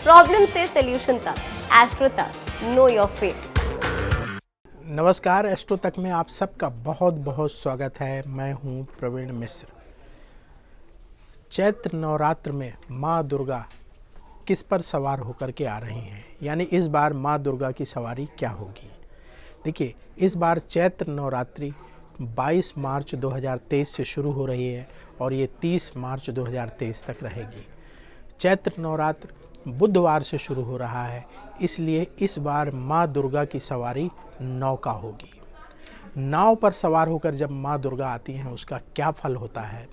Problem से solution तक, astro तक, नो योर फेट। नमस्कार, एस्ट्रो तक में आप सबका बहुत बहुत स्वागत है। मैं हूं प्रवीण मिश्र। चैत्र नवरात्र में माँ दुर्गा किस पर सवार होकर के आ रही हैं, यानी इस बार माँ दुर्गा की सवारी क्या होगी। देखिए, इस बार चैत्र नवरात्रि 22 मार्च 2023 से शुरू हो रही है और ये 30 मार्च 2023 तक रहेगी। चैत्र नवरात्र बुधवार से शुरू हो रहा है, इसलिए इस बार माँ दुर्गा की सवारी नौका होगी। नाव पर सवार होकर जब माँ दुर्गा आती हैं, उसका क्या फल होता है।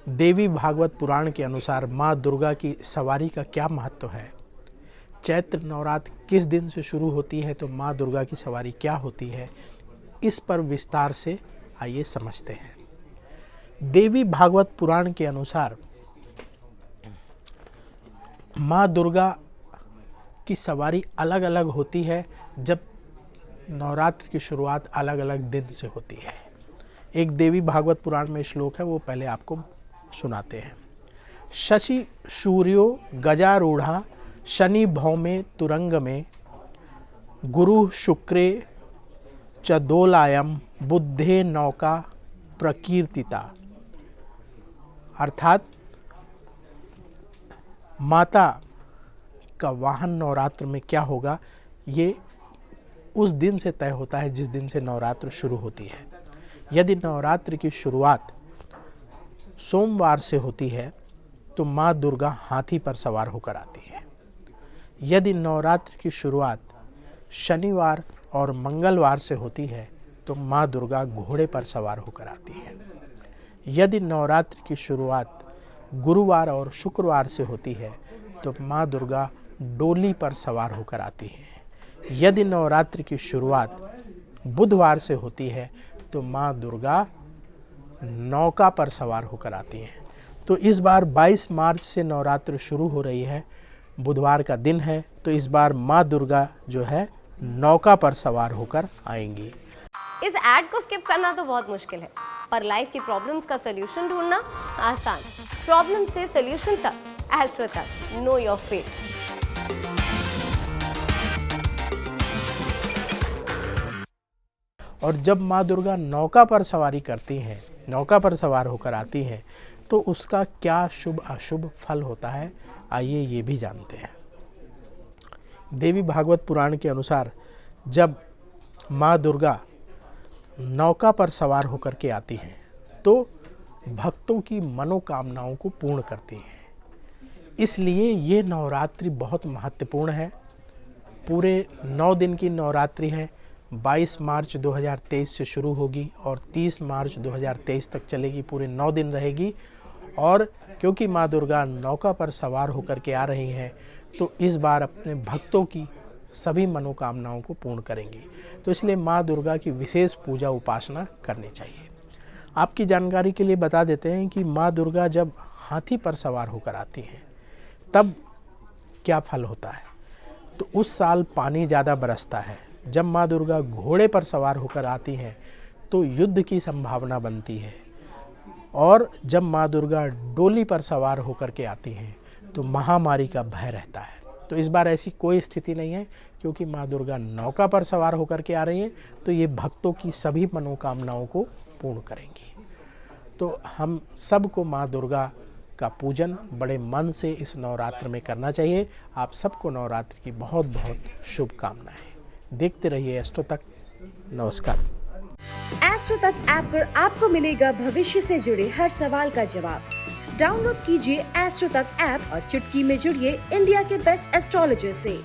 देवी भागवत पुराण के अनुसार माँ दुर्गा की सवारी का क्या महत्व है। चैत्र नवरात्र किस दिन से शुरू होती है, तो माँ दुर्गा की सवारी क्या होती है, इस पर विस्तार से आइए समझते हैं। देवी भागवत पुराण के अनुसार माँ दुर्गा की सवारी अलग अलग होती है जब नवरात्र की शुरुआत अलग अलग दिन से होती है। एक देवी भागवत पुराण में श्लोक है, वो पहले आपको सुनाते हैं। शशि सूर्यो गजारूढ़ा शनि भौमे तुरंग में गुरु शुक्रे च दोलायम बुद्धे नौका प्रकीर्तिता। अर्थात माता का वाहन नवरात्र में क्या होगा, ये उस दिन से तय होता है जिस दिन से नवरात्र शुरू होती है। यदि नवरात्र की शुरुआत सोमवार से होती है तो माँ दुर्गा हाथी पर सवार होकर आती है। यदि नवरात्र की शुरुआत शनिवार और मंगलवार से होती है तो माँ दुर्गा घोड़े पर सवार होकर आती है। यदि नवरात्र की शुरुआत गुरुवार और शुक्रवार से होती है तो माँ दुर्गा डोली पर सवार होकर आती है। यदि नवरात्र की शुरुआत बुधवार से होती है तो माँ दुर्गा नौका पर सवार होकर आती हैं। तो इस बार 22 मार्च से नवरात्र शुरू हो रही है, बुधवार का दिन है, तो इस बार माँ दुर्गा जो है नौका पर सवार होकर आएंगी। इस ऐड को स्किप करना तो बहुत मुश्किल है, पर लाइफ की प्रॉब्लम्स का सॉल्यूशन ढूंढना आसान। प्रॉब्लम से सॉल्यूशन तक, एस्ट्रो तक, नो योर फेट। और जब माँ दुर्गा नौका पर सवारी करती हैं, नौका पर सवार होकर आती हैं, तो उसका क्या शुभ अशुभ फल होता है, आइए ये भी जानते हैं। देवी भागवत पुराण के अनुसार जब माँ दुर्गा नौका पर सवार होकर के आती हैं तो भक्तों की मनोकामनाओं को पूर्ण करती हैं। इसलिए ये नवरात्रि बहुत महत्वपूर्ण है। पूरे 9 दिन की नवरात्रि है। 22 मार्च 2023 से शुरू होगी और 30 मार्च 2023 तक चलेगी, पूरे 9 दिन रहेगी। और क्योंकि माँ दुर्गा नौका पर सवार होकर के आ रही हैं तो इस बार अपने भक्तों की सभी मनोकामनाओं को पूर्ण करेंगी। तो इसलिए माँ दुर्गा की विशेष पूजा उपासना करनी चाहिए। आपकी जानकारी के लिए बता देते हैं कि माँ दुर्गा जब हाथी पर सवार होकर आती हैं तब क्या फल होता है। तो उस साल पानी ज़्यादा बरसता है। जब माँ दुर्गा घोड़े पर सवार होकर आती हैं तो युद्ध की संभावना बनती है। और जब माँ दुर्गा डोली पर सवार होकर के आती हैं तो महामारी का भय रहता है। तो इस बार ऐसी कोई स्थिति नहीं है, क्योंकि माँ दुर्गा नौका पर सवार होकर के आ रही हैं तो ये भक्तों की सभी मनोकामनाओं को पूर्ण करेंगी। तो हम सबको माँ दुर्गा का पूजन बड़े मन से इस नवरात्र में करना चाहिए। आप सबको नवरात्र की बहुत बहुत शुभकामनाएं। देखते रहिए एस्ट्रो तक। नमस्कार। एस्ट्रो तक ऐप पर आपको मिलेगा भविष्य से जुड़े हर सवाल का जवाब। डाउनलोड कीजिए एस्ट्रो तक ऐप और चुटकी में जुड़िए इंडिया के बेस्ट एस्ट्रोलॉजर से।